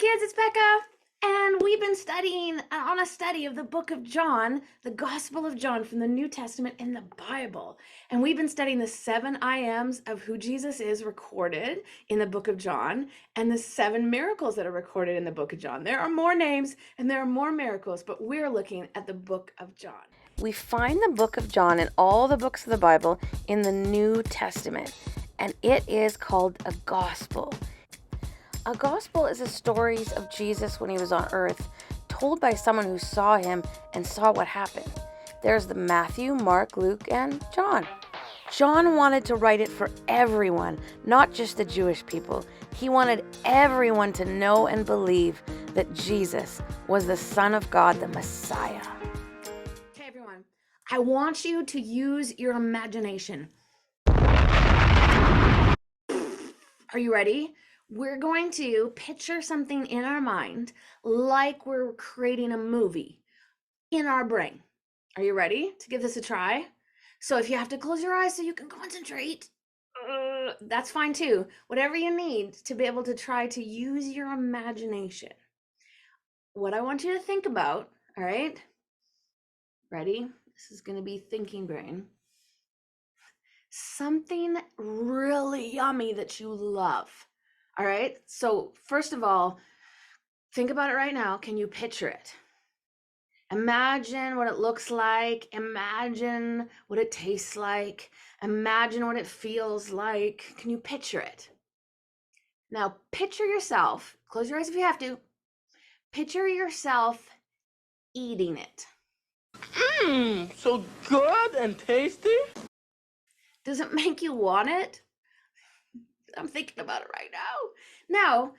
kids, it's Becca, and we've been studying on a study of the book of John, the Gospel of John from the New Testament in the Bible. And we've been studying the 7 I ams of who Jesus is recorded in the book of John and the 7 miracles that are recorded in the book of John. There are more names and there are more miracles, but we're looking at the book of John. We find the book of John in all the books of the Bible in the New Testament, and it is called a gospel. A gospel is the stories of Jesus when he was on earth, told by someone who saw him and saw what happened. There's the Matthew, Mark, Luke, and John. John wanted to write it for everyone, not just the Jewish people. He wanted everyone to know and believe that Jesus was the Son of God, the Messiah. Okay, everyone, I want you to use your imagination. Are you ready? We're going to picture something in our mind like we're creating a movie in our brain. Are you ready to give this a try? So if you have to close your eyes so you can concentrate, that's fine too. Whatever you need to be able to try to use your imagination. What I want you to think about, all right? Ready? This is going to be thinking brain. Something really yummy that you love. All right. So first of all, think about it right now. Can you picture it? Imagine what it looks like. Imagine what it tastes like. Imagine what it feels like. Can you picture it? Now picture yourself. Close your eyes if you have to. Picture yourself eating it. So good and tasty. Does it make you want it? I'm thinking about it right now. Now,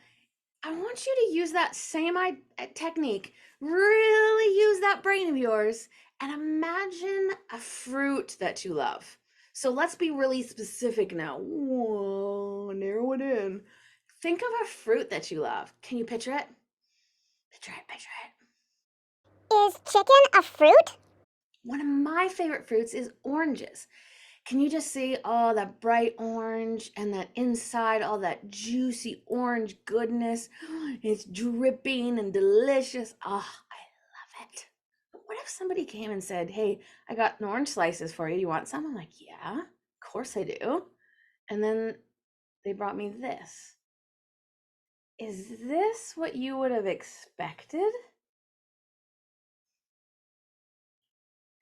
I want you to use that same technique. Really use that brain of yours and imagine a fruit that you love. So let's be really specific now. Whoa, narrow it in. Think of a fruit that you love. Can you picture it? Picture it, picture it. Is chicken a fruit? One of my favorite fruits is oranges. Can you just see all that bright orange and that inside, all that juicy orange goodness? It's dripping and delicious. Oh, I love it. But what if somebody came and said, hey, I got an orange slices for you. You want some? I'm like, yeah, of course I do. And then they brought me this. Is this what you would have expected?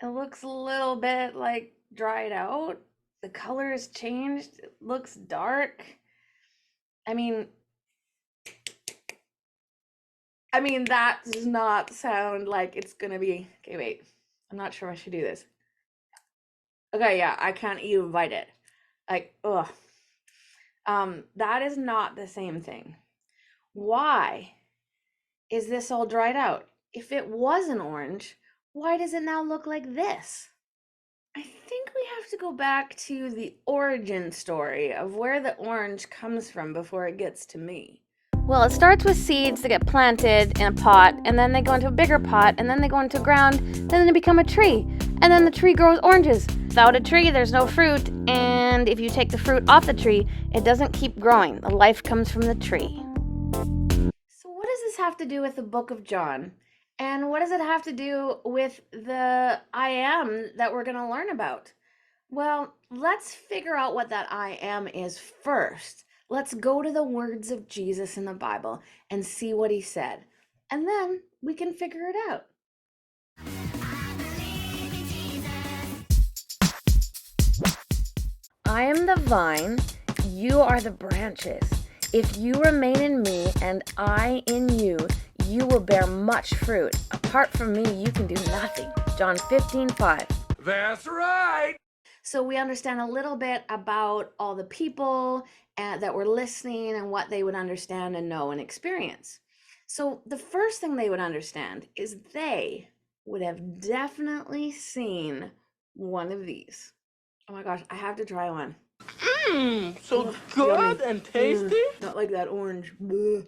It looks a little bit like dried out. The color has changed. It looks dark. I mean, that does not sound like it's gonna be. Okay, wait. I'm not sure I should do this. Okay, yeah, I can't even bite it. Like, ugh. That is not the same thing. Why is this all dried out? If it was an orange, why does it now look like this? I think we have to go back to the origin story of where the orange comes from before it gets to me. Well, it starts with seeds that get planted in a pot, and then they go into a bigger pot, and then they go into ground, then they become a tree, and then the tree grows oranges. Without a tree, there's no fruit, and if you take the fruit off the tree, it doesn't keep growing. The life comes from the tree. So what does this have to do with the book of John? And what does it have to do with the I am that we're going to learn about? Well, let's figure out what that I am is first. Let's go to the words of Jesus in the Bible and see what he said. And then we can figure it out. I am the vine, you are the branches. If you remain in me and I in you, you will bear much fruit. Apart from me, you can do nothing. John 15:5. That's right. So we understand a little bit about all the people that were listening and what they would understand and know and experience. So the first thing they would understand is they would have definitely seen one of these. Oh my gosh, I have to try one. So good Yummy. and tasty. Not like that orange. Bleh.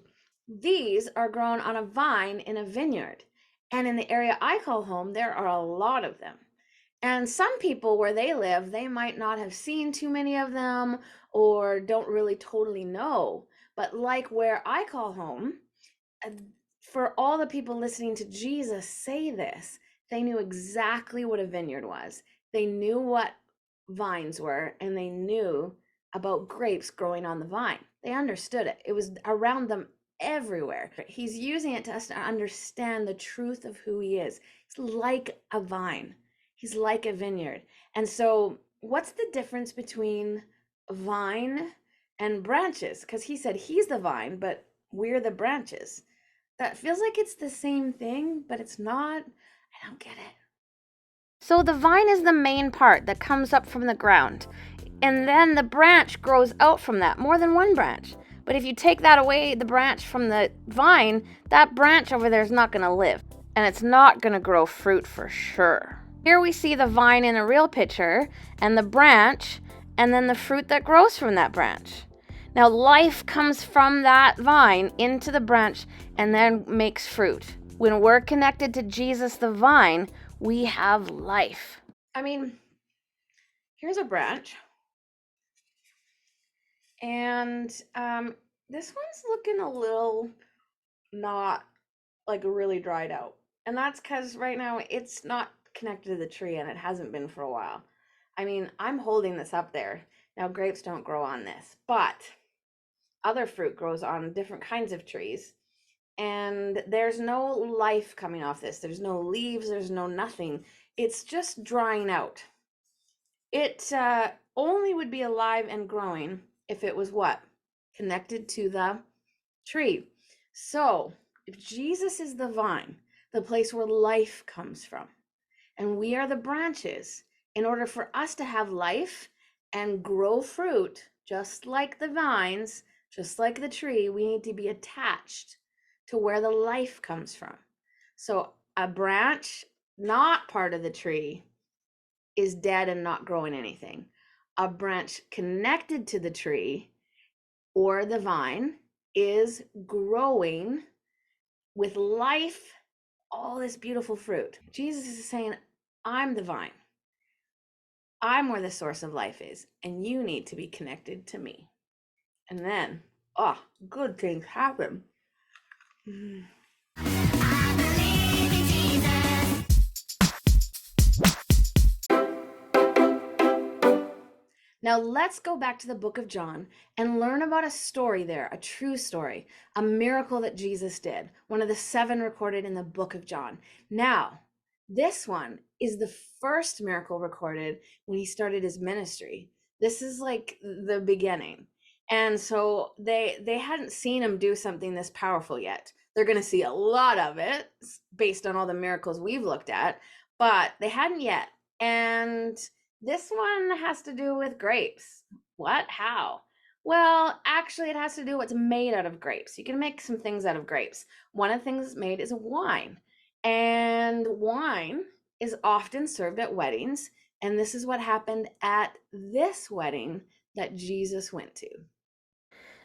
These are grown on a vine in a vineyard. And in the area I call home, there are a lot of them. And some people where they live, they might not have seen too many of them or don't really totally know. But like where I call home, for all the people listening to Jesus say this, they knew exactly what a vineyard was. They knew what vines were, and they knew about grapes growing on the vine. They understood it. It was around them everywhere. He's using it to us to understand the truth of who he is. He's like a vine. He's like a vineyard. And so what's the difference between a vine and branches? Because he said he's the vine, but we're the branches. That feels like it's the same thing, but it's not. I don't get it. So the vine is the main part that comes up from the ground. And then the branch grows out from that, more than one branch. But if you take that away, the branch from the vine, that branch over there is not going to live. And it's not going to grow fruit for sure. Here we see the vine in a real picture, and the branch, and then the fruit that grows from that branch. Now life comes from that vine into the branch and then makes fruit. When we're connected to Jesus the vine, we have life. I mean, here's a branch. And this one's looking a little not like really dried out. And that's because right now it's not connected to the tree, and it hasn't been for a while. I mean, I'm holding this up there. Now, grapes don't grow on this, but other fruit grows on different kinds of trees. And there's no life coming off this. There's no leaves, there's no nothing. It's just drying out. It only would be alive and growing if it was what? Connected to the tree. So if Jesus is the vine, the place where life comes from, and we are the branches, in order for us to have life and grow fruit, just like the vines, just like the tree, we need to be attached to where the life comes from. So a branch not part of the tree is dead and not growing anything. A branch connected to the tree or the vine is growing with life, all this beautiful fruit. Jesus is saying, I'm the vine. I'm where the source of life is, and you need to be connected to me. And then, good things happen. Now let's go back to the book of John and learn about a story there, a true story, a miracle that Jesus did, one of the 7 recorded in the book of John. Now, this one is the first miracle recorded when he started his ministry. This is like the beginning. And so they hadn't seen him do something this powerful yet. They're going to see a lot of it based on all the miracles we've looked at, but they hadn't yet. And this one has to do with grapes. What? How? Well, actually, it has to do with what's made out of grapes. You can make some things out of grapes. One of the things made is wine. And wine is often served at weddings. And this is what happened at this wedding that Jesus went to.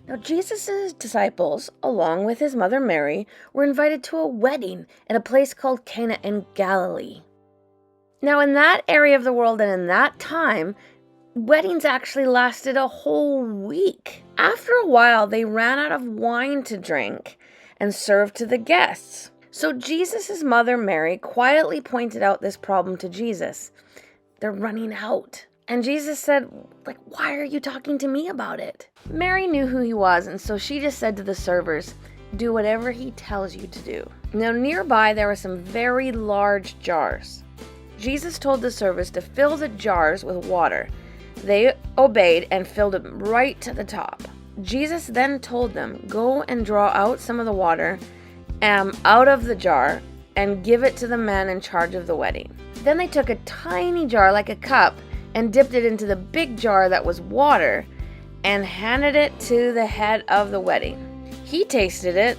Now, Jesus' disciples, along with his mother Mary, were invited to a wedding at a place called Cana in Galilee. Now, in that area of the world and in that time, weddings actually lasted a whole week. After a while, they ran out of wine to drink and serve to the guests. So Jesus' mother Mary quietly pointed out this problem to Jesus. They're running out. And Jesus said, why are you talking to me about it? Mary knew who he was, and so she just said to the servers, do whatever he tells you to do. Now, nearby, there were some very large jars. Jesus told the servers to fill the jars with water. They obeyed and filled it right to the top. Jesus then told them, go and draw out some of the water out of the jar and give it to the man in charge of the wedding. Then they took a tiny jar like a cup and dipped it into the big jar that was water and handed it to the head of the wedding. He tasted it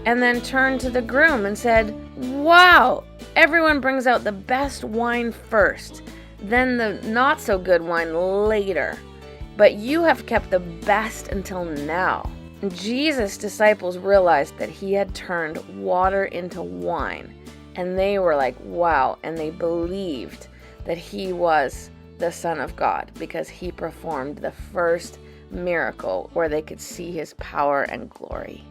and then turned to the groom and said, wow, everyone brings out the best wine first, then the not so good wine later. But you have kept the best until now. Jesus' disciples realized that he had turned water into wine. And they were like, wow, and they believed that he was the Son of God because he performed the first miracle where they could see his power and glory.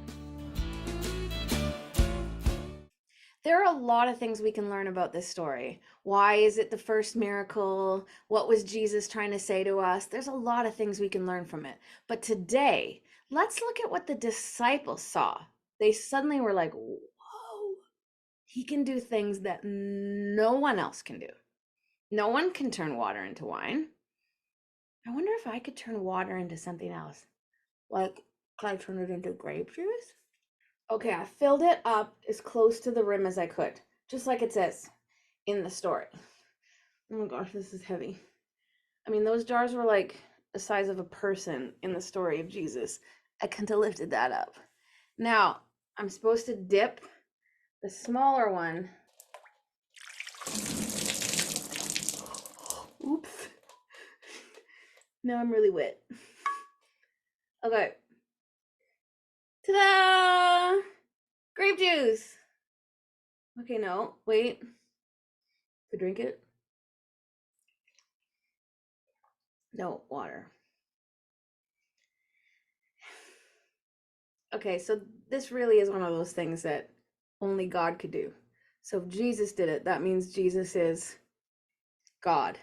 There are a lot of things we can learn about this story. Why is it the first miracle? What was Jesus trying to say to us? There's a lot of things we can learn from it. But today, let's look at what the disciples saw. They suddenly were like, whoa, he can do things that no one else can do. No one can turn water into wine. I wonder if I could turn water into something else. Like, can I turn it into grape juice? Okay, I filled it up as close to the rim as I could, just like it says in the story. Oh my gosh, this is heavy. I mean, those jars were like the size of a person in the story of Jesus. I couldn't have lifted that up. Now, I'm supposed to dip the smaller one. Oops. Now I'm really wet. Okay. Ta-da! Grape juice. Okay, no, wait. To drink it? No, water. Okay, so this really is one of those things that only God could do. So if Jesus did it, that means Jesus is God.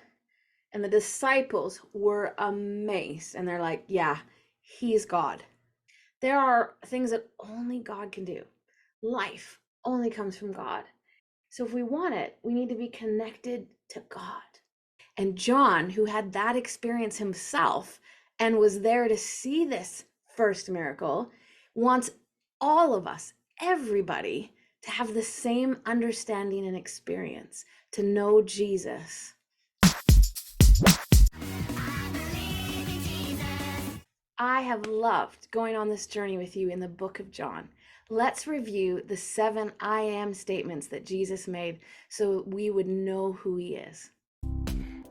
And the disciples were amazed and they're like, yeah, he's God. There are things that only God can do. Life only comes from God. So if we want it, we need to be connected to God. And John, who had that experience himself and was there to see this first miracle, wants all of us, everybody, to have the same understanding and experience, to know Jesus. I have loved going on this journey with you in the book of John. Let's review the 7 I am statements that Jesus made so we would know who he is.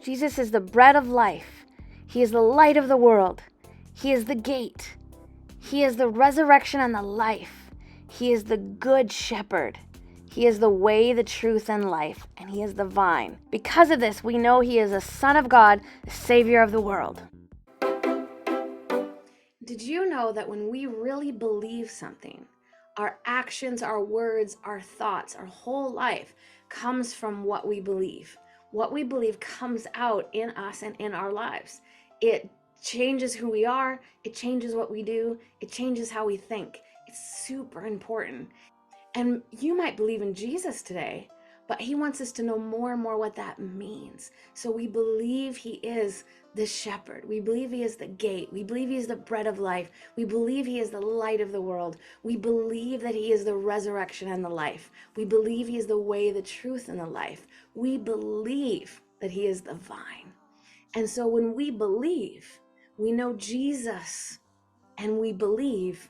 Jesus is the bread of life. He is the light of the world. He is the gate. He is the resurrection and the life. He is the good shepherd. He is the way, the truth, and life, and he is the vine. Because of this, we know he is the Son of God, the Savior of the world. Did you know that when we really believe something, our actions, our words, our thoughts, our whole life comes from what we believe? What we believe comes out in us and in our lives. It changes who we are, it changes what we do, it changes how we think. It's super important. And you might believe in Jesus today, but he wants us to know more and more what that means. So we believe he is the shepherd. We believe he is the gate. We believe he is the bread of life. We believe he is the light of the world. We believe that he is the resurrection and the life. We believe he is the way, the truth, and the life. We believe that he is the vine. And so when we believe, we know Jesus, and we believe,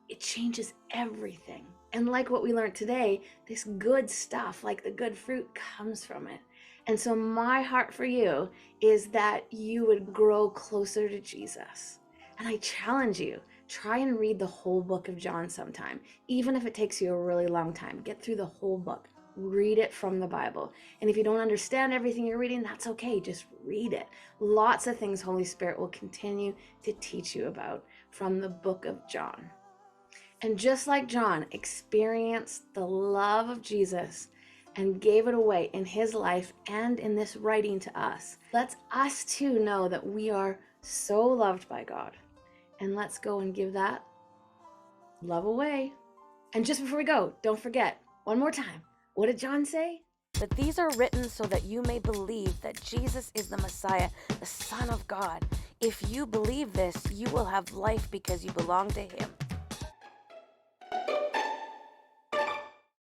it changes everything. And like what we learned today, this good stuff, like the good fruit, comes from it. And so my heart for you is that you would grow closer to Jesus. And I challenge you, try and read the whole book of John sometime, even if it takes you a really long time. Get through the whole book. Read it from the Bible. And if you don't understand everything you're reading, that's okay. Just read it. Lots of things Holy Spirit will continue to teach you about from the book of John. And just like John experienced the love of Jesus and gave it away in his life and in this writing to us, let's us too know that we are so loved by God. And let's go and give that love away. And just before we go, don't forget, one more time, what did John say? But these are written so that you may believe that Jesus is the Messiah, the Son of God. If you believe this, you will have life because you belong to him.